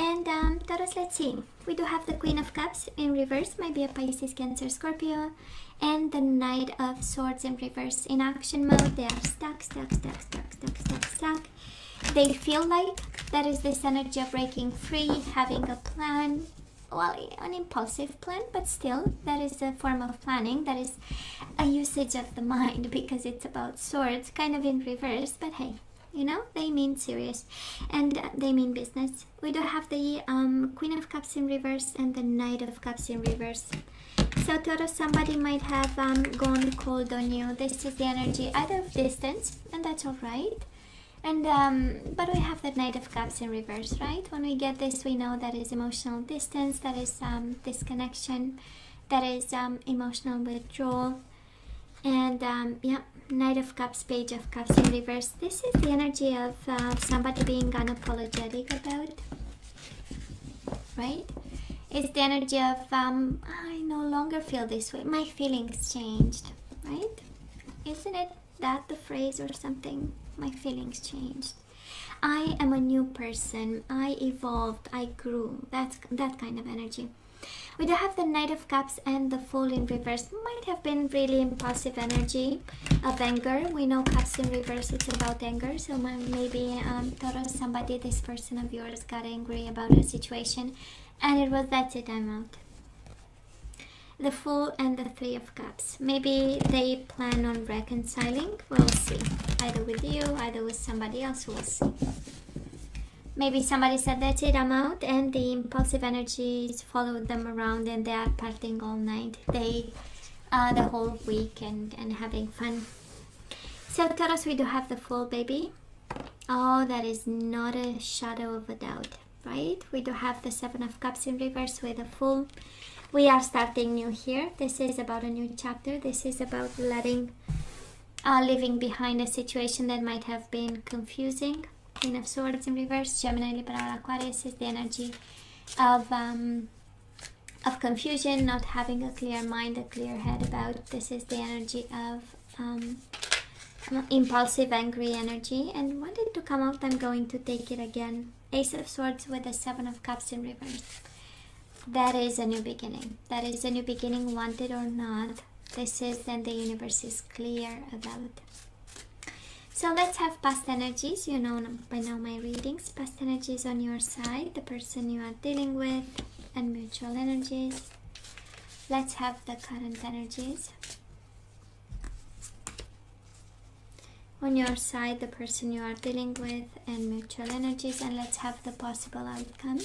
And Taurus, let's see. We do have the Queen of Cups in reverse, might be a Pisces, Cancer, Scorpio, and the Knight of Swords in reverse. In action mode, they are stuck. They feel like there is this energy of breaking free, having a plan. Well, an impulsive plan, but still, that is a form of planning. That is a usage of the mind because it's about swords, kind of in reverse, but hey, you know, they mean serious and they mean business. We do have the Queen of Cups in reverse and the Knight of Cups in reverse. So Taurus, somebody might have gone cold on you. This is the energy either of distance, and that's all right. And but we have the Knight of Cups in reverse, right? When we get this, we know that is emotional distance, that is disconnection, that is emotional withdrawal. And yeah, Knight of Cups, Page of Cups in reverse. This is the energy of somebody being unapologetic about, right? It's the energy of I no longer feel this way. My feelings changed, right? Isn't it that the phrase or something? My feelings changed. I am a new person. I evolved. I grew. That's that kind of energy. We do have the Knight of Cups and the Fool in reverse. Might have been really impulsive energy of anger. We know Cups in reverse, it's about anger. So maybe Taurus, somebody, this person of yours got angry about a situation and it was, that's it, I'm out. The Fool and the Three of Cups. Maybe they plan on reconciling. We'll see. Either with you, either with somebody else. We'll see. Maybe somebody said, that's it, I'm out. And the impulsive energies followed them around and they are partying all night. They, the whole week and having fun. So Taurus, we do have the Fool, baby. Oh, that is not a shadow of a doubt, right? We do have the Seven of Cups in reverse with the Fool. We are starting new here. This is about a new chapter. This is about leaving behind a situation that might have been confusing. Queen of Swords in reverse. Gemini, Libra, Aquarius is the energy of confusion, not having a clear mind, a clear head about. This is the energy of impulsive, angry energy. And wanted to come out, I'm going to take it again. Ace of Swords with the Seven of Cups in reverse. That is a new beginning. That is a new beginning, wanted or not. This is then the universe is clear about. So let's have past energies. You know by now my readings. Past energies on your side, the person you are dealing with, and mutual energies. Let's have the current energies. On your side, the person you are dealing with, and mutual energies. And let's have the possible outcome.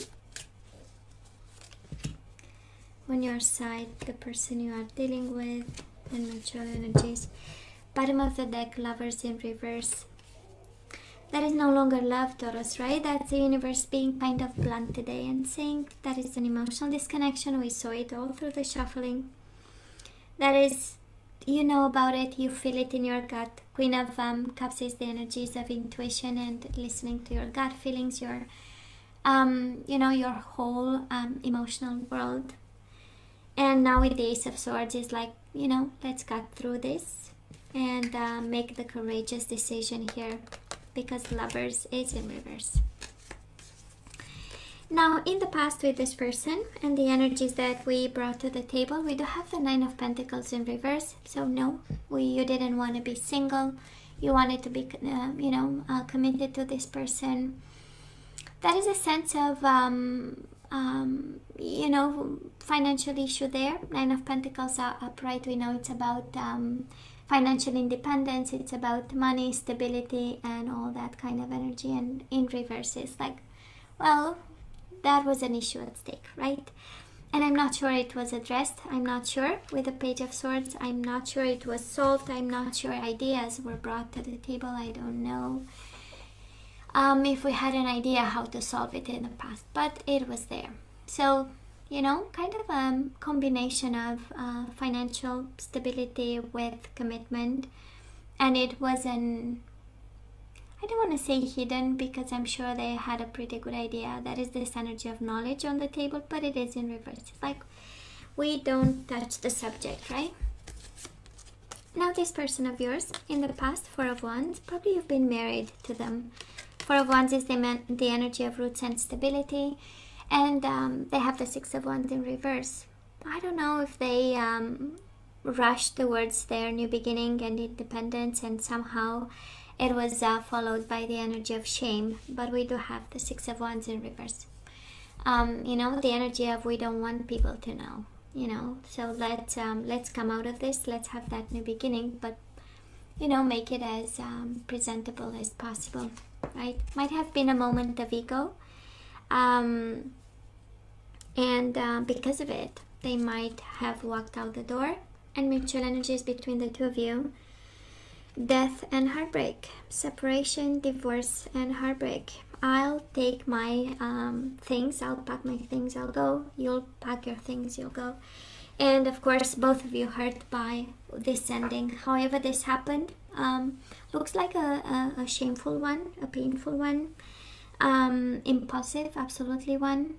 On your side, the person you are dealing with, and mutual energies. Bottom of the deck, Lovers in reverse. That is no longer love, Taurus, right? That's the universe being kind of blunt today and saying that is an emotional disconnection. We saw it all through the shuffling. That is, you know about it, you feel it in your gut. Queen of Cups is the energies of intuition and listening to your gut feelings, your, you know, your whole emotional world. And now with the Ace of Swords is like, you know, let's cut through this and make the courageous decision here, because Lovers is in reverse. Now in the past with this person and the energies that we brought to the table, we do have the Nine of Pentacles in reverse. So no, you didn't want to be single. You wanted to be, you know, committed to this person. That is a sense of you know, financial issue there. Nine of Pentacles are upright. We know it's about financial independence. It's about money, stability, and all that kind of energy. And in reverse is like, well, that was an issue at stake, right? And I'm not sure it was addressed. I'm not sure with the Page of Swords. I'm not sure it was solved. I'm not sure ideas were brought to the table. I don't know if we had an idea how to solve it in the past, but it was there. So, you know, kind of a combination of financial stability with commitment. And it was an, I don't want to say hidden, because I'm sure they had a pretty good idea. That is this energy of knowledge on the table, but it is in reverse. It's like we don't touch the subject, right? Now this person of yours in the past, Four of Wands, probably you've been married to them. Four of Wands is the energy of roots and stability. And they have the Six of Wands in reverse. I don't know if they rushed towards their new beginning and independence, and somehow it was followed by the energy of shame. But we do have the Six of Wands in reverse. You know, the energy of we don't want people to know. You know, so let's come out of this. Let's have that new beginning, but you know, make it as presentable as possible, right? Might have been a moment of ego, and because of it, they might have walked out the door. And mutual energies between the two of you: death and heartbreak, separation, divorce, and heartbreak. I'll take my things, I'll pack my things, I'll go. You'll pack your things, you'll go. And of course, both of you hurt by this ending. However this happened, looks like a shameful one, a painful one, impulsive, absolutely one.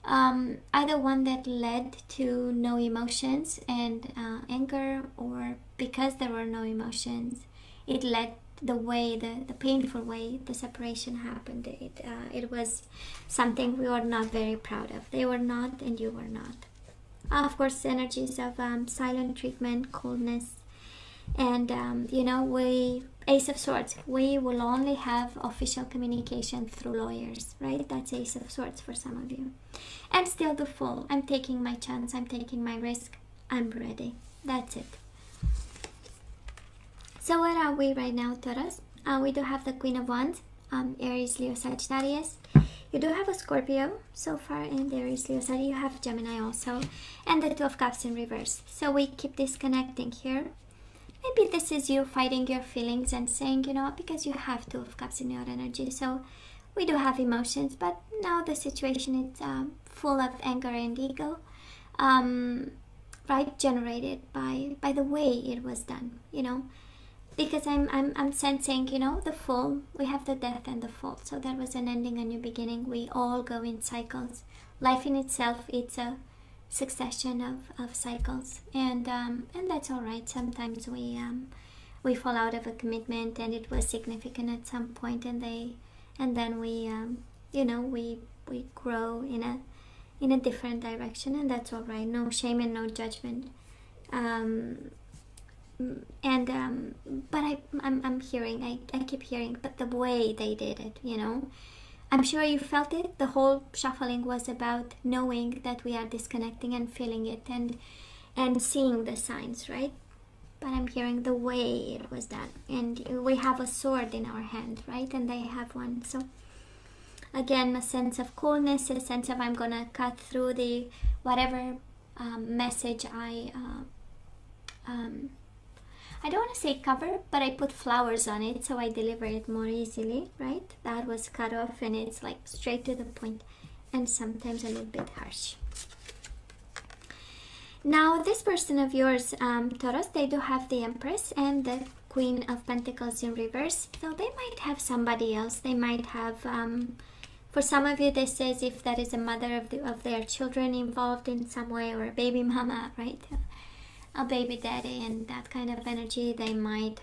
Either one that led to no emotions and anger, or because there were no emotions, it led the way, the painful way the separation happened. It was something we were not very proud of. They were not, and you were not. Of course, energies of silent treatment, coldness, and you know, Ace of Swords, we will only have official communication through lawyers, right? That's Ace of Swords for some of you. And still the Fool. I'm taking my chance, I'm taking my risk, I'm ready. That's it. So where are we right now, Taurus? We do have the Queen of Wands, Aries, Leo, Sagittarius. You do have a Scorpio so far in the Aries, Leo, Sagittarius. You have Gemini also, and the Two of Cups in reverse. So we keep disconnecting here. Maybe this is you fighting your feelings and saying, you know, because you have Two of Cups in your energy. So we do have emotions, but now the situation is full of anger and ego, right? Generated by the way it was done, you know. Because I'm sensing, you know, the Fool. We have the Death and the Fool. So there was an ending, a new beginning. We all go in cycles. Life in itself, it's a succession of cycles, and that's all right. Sometimes we fall out of a commitment, and it was significant at some point, and then we you know, we grow in a different direction, and that's all right. No shame and no judgment. But I'm hearing, I keep hearing, but the way they did it, you know, I'm sure you felt it. The whole shuffling was about knowing that we are disconnecting and feeling it, and seeing the signs, right? But I'm hearing the way it was done, and we have a sword in our hand, right? And they have one. So again, a sense of coolness, a sense of I'm gonna cut through the whatever message I don't want to say cover, but I put flowers on it so I deliver it more easily, right? That was cut off, and it's like straight to the point, and sometimes a little bit harsh. Now this person of yours, Taurus, they do have the Empress and the Queen of Pentacles in reverse. So they might have somebody else. They might have, for some of you, this says if there is a mother of their children involved in some way, or a baby mama, right? A baby daddy, and that kind of energy. They might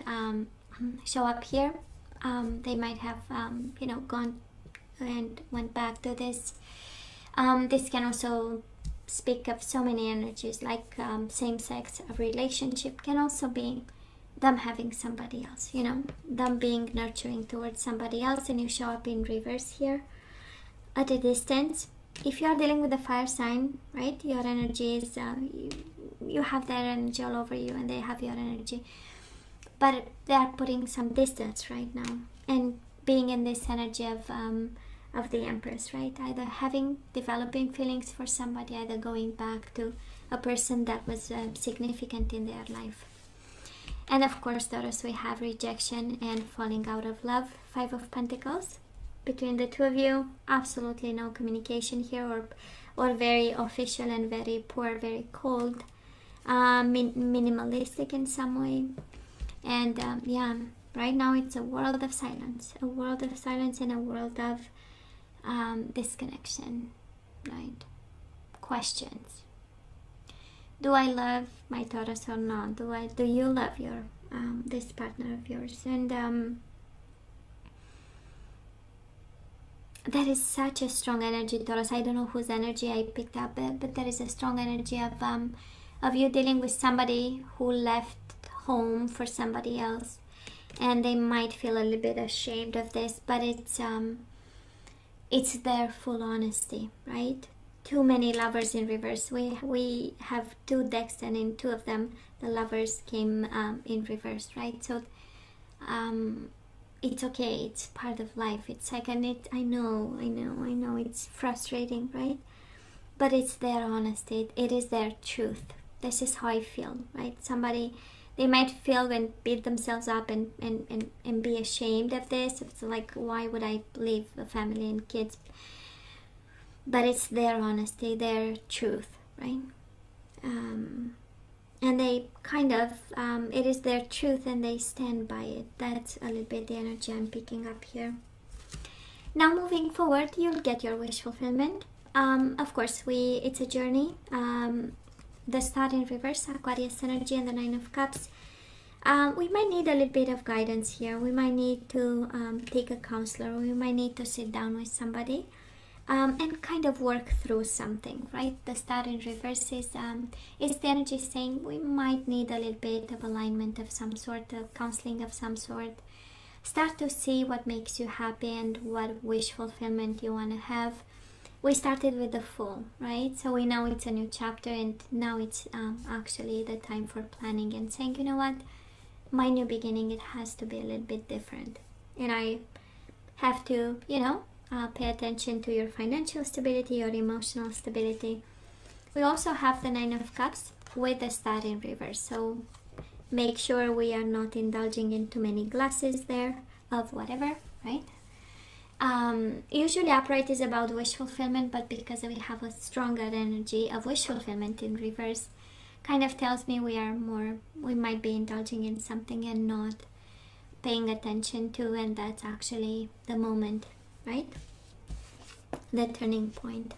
show up here. They might have you know, gone and went back to this. This can also speak of so many energies, like same-sex relationship. Can also be them having somebody else, you know, them being nurturing towards somebody else, and you show up in reverse here at a distance. If you are dealing with a fire sign, right, your energy is you have their energy all over you, and they have your energy, but they are putting some distance right now, and being in this energy of the Empress, right? Either developing feelings for somebody, either going back to a person that was significant in their life. And of course, Taurus, we have rejection and falling out of love. Five of Pentacles between the two of you. Absolutely no communication here, or very official and very poor, very cold, minimalistic in some way. And yeah, right now it's a world of silence, and a world of disconnection, right? Questions. Do I love my Taurus or not? Do you love your this partner of yours? And That is such a strong energy, Taurus. I don't know whose energy I picked up, but there is a strong energy of you dealing with somebody who left home for somebody else, and they might feel a little bit ashamed of this, but it's their full honesty, right? Too many lovers in reverse. We have two decks, and in two of them the lovers came in reverse, right? So it's okay, it's part of life. It's like, I know it's frustrating, right? But it's their honesty, it is their truth. This is how I feel, right? Somebody, they might feel and beat themselves up and be ashamed of this. It's like, why would I leave a family and kids? But it's their honesty, their truth, right? And they kind of, it is their truth and they stand by it. That's a little bit the energy I'm picking up here. Now moving forward, you'll get your wish fulfillment. Of course, it's a journey. The Star in reverse, Aquarius energy, and the Nine of Cups. We might need a little bit of guidance here. We might need to take a counselor. We might need to sit down with somebody and kind of work through something, right? The Star in reverse is the energy saying we might need a little bit of alignment of some sort, of counseling of some sort. Start to see what makes you happy and what wish fulfillment you want to have. We started with the Fool, right? So we know it's a new chapter, and now it's actually the time for planning and saying, you know what, my new beginning, it has to be a little bit different, and I have to, pay attention to your financial stability, your emotional stability. We also have the Nine of Cups with the Star in reverse, so make sure we are not indulging in too many glasses there of whatever, right? Usually upright is about wish fulfillment, but because we have a stronger energy of wish fulfillment in reverse, kind of tells me we might be indulging in something and not paying attention to, and that's actually the moment, right? The turning point.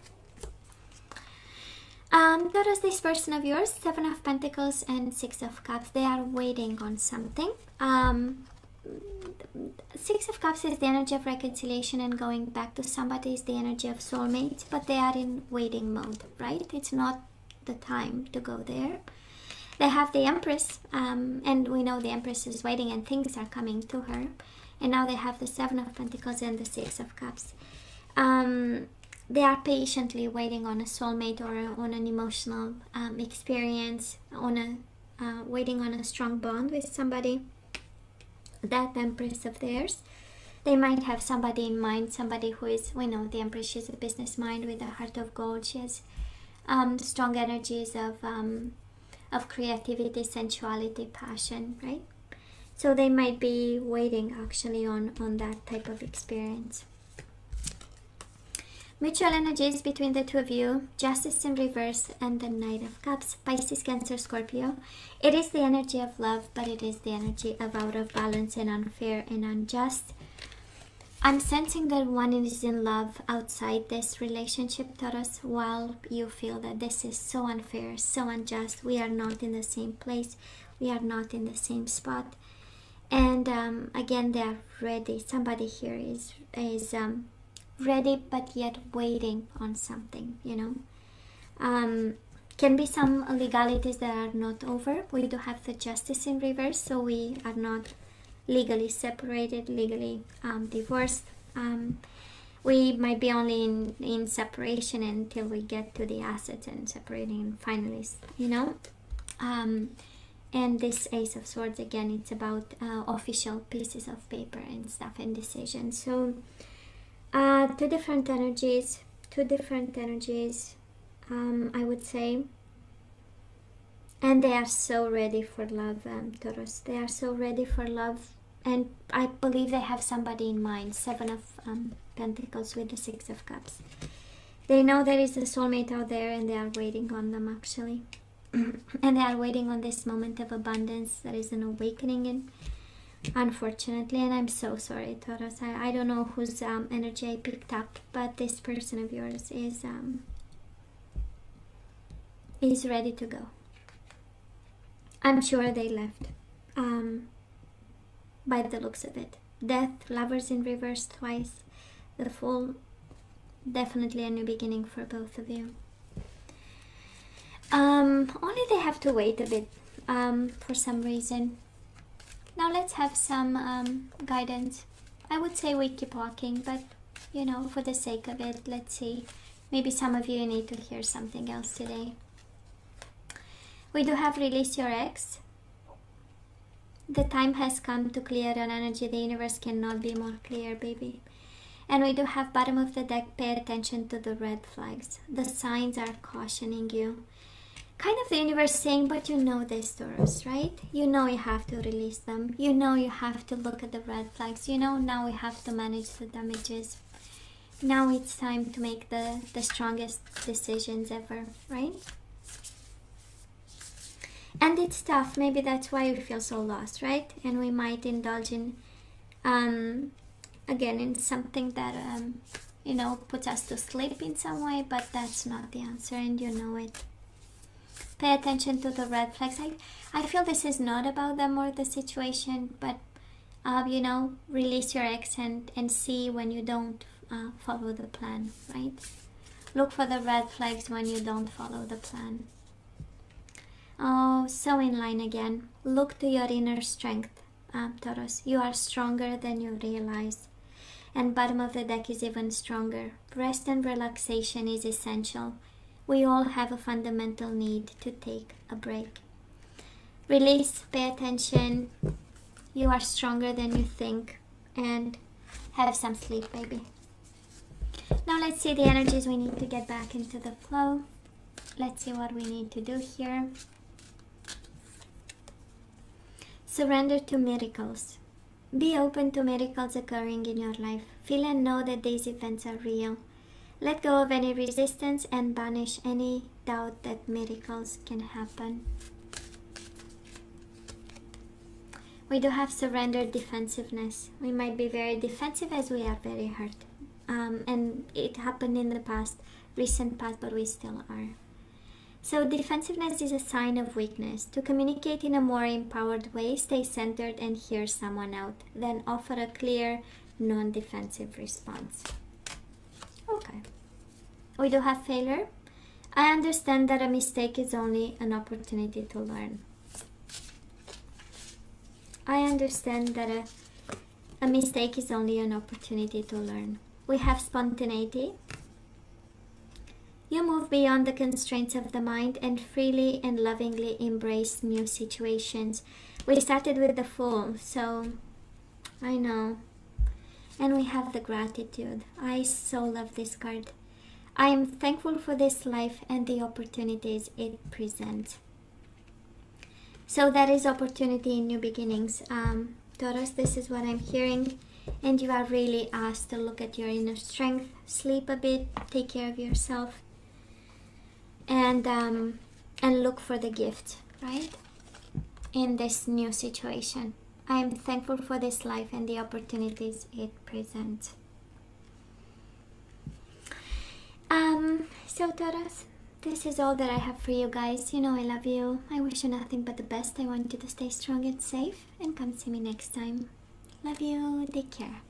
Notice this person of yours, Seven of Pentacles and Six of Cups, they are waiting on something. Six of Cups is the energy of reconciliation and going back to somebody, is the energy of soulmates, but they are in waiting mode, right? It's not the time to go there. They have the Empress, and we know the Empress is waiting and things are coming to her. And now they have the Seven of Pentacles and the Six of Cups. They are patiently waiting on a soulmate or on an emotional experience, waiting on a strong bond with somebody. That Empress of theirs, they might have somebody in mind, somebody who is, we know the Empress, she's a business mind with a heart of gold. She has strong energies of creativity, sensuality, passion, right? So they might be waiting actually on that type of experience. Mutual energies between the two of you, Justice in reverse and the Knight of Cups, Pisces, Cancer, Scorpio. It is the energy of love, but it is the energy of out of balance and unfair and unjust. I'm sensing that one is in love outside this relationship, Taurus, while you feel that this is so unfair, so unjust. We are not in the same place. We are not in the same spot. And again, they are ready. Somebody here is ready, but yet waiting on something, Can be some legalities that are not over. We do have the Justice in reverse, so we are not legally separated, legally divorced. We might be only in separation until we get to the assets and separating finally, And this Ace of Swords, again, it's about official pieces of paper and stuff and decisions. So two different energies, I would say. And they are so ready for love, Taurus. They are so ready for love. And I believe they have somebody in mind. Seven of Pentacles with the Six of Cups. They know there is a soulmate out there and they are waiting on them, actually. And they are waiting on this moment of abundance. There is an awakening in, unfortunately, and I'm so sorry, Taurus. I don't know whose energy I picked up, but this person of yours is ready to go. I'm sure they left, by the looks of it. Death, Lovers in reverse twice, the Fool, Definitely a new beginning for both of you. Only they have to wait a bit for some reason. Now let's have some guidance. I would say we keep walking, but you know, for the sake of it, let's see. Maybe some of you need to hear something else today. We do have release your ex. The time has come to clear your energy. The universe cannot be more clear, baby. And we do have bottom of the deck, pay attention to the red flags. The signs are cautioning you. Kind of the universe saying, but you know this, Taurus, right? You know you have to release them. You know you have to look at the red flags. You know now we have to manage the damages. Now it's time to make the strongest decisions ever, right? And it's tough. Maybe that's why we feel so lost, right? And we might indulge in, again, in something that, you know, puts us to sleep in some way, but that's not the answer, and you know it. Pay attention to the red flags. I feel this is not about them or the situation, but, you know, release your ex and see when you don't follow the plan, right? Look for the red flags when you don't follow the plan. Oh, so in line again. Look to your inner strength, Taurus. You are stronger than you realize. And bottom of the deck is even stronger. Rest and relaxation is essential. We all have a fundamental need to take a break. Release, pay attention. You are stronger than you think. And have some sleep, baby. Now let's see the energies we need to get back into the flow. Let's see what we need to do here. Surrender to miracles. Be open to miracles occurring in your life. Feel and know that these events are real. Let go of any resistance and banish any doubt that miracles can happen. We do have surrendered defensiveness. We might be very defensive as we are very hurt. And it happened in the past, recent past, but we still are. So defensiveness is a sign of weakness. To communicate in a more empowered way, stay centered and hear someone out. Then offer a clear, non-defensive response. Okay. We do have failure. I understand that a mistake is only an opportunity to learn. I understand that a mistake is only an opportunity to learn. We have spontaneity. You move beyond the constraints of the mind and freely and lovingly embrace new situations. We started with the Fool, so I know. And we have the Gratitude. I so love this card. I am thankful for this life and the opportunities it presents. So that is opportunity in new beginnings. Taurus, this is what I'm hearing. And you are really asked to look at your inner strength, sleep a bit, take care of yourself, and look for the gift, right? In this new situation. I am thankful for this life and the opportunities it presents. So Taurus, this is all that I have for you guys. You know I love you. I wish you nothing but the best. I want you to stay strong and safe, and come see me next time. Love you. Take care.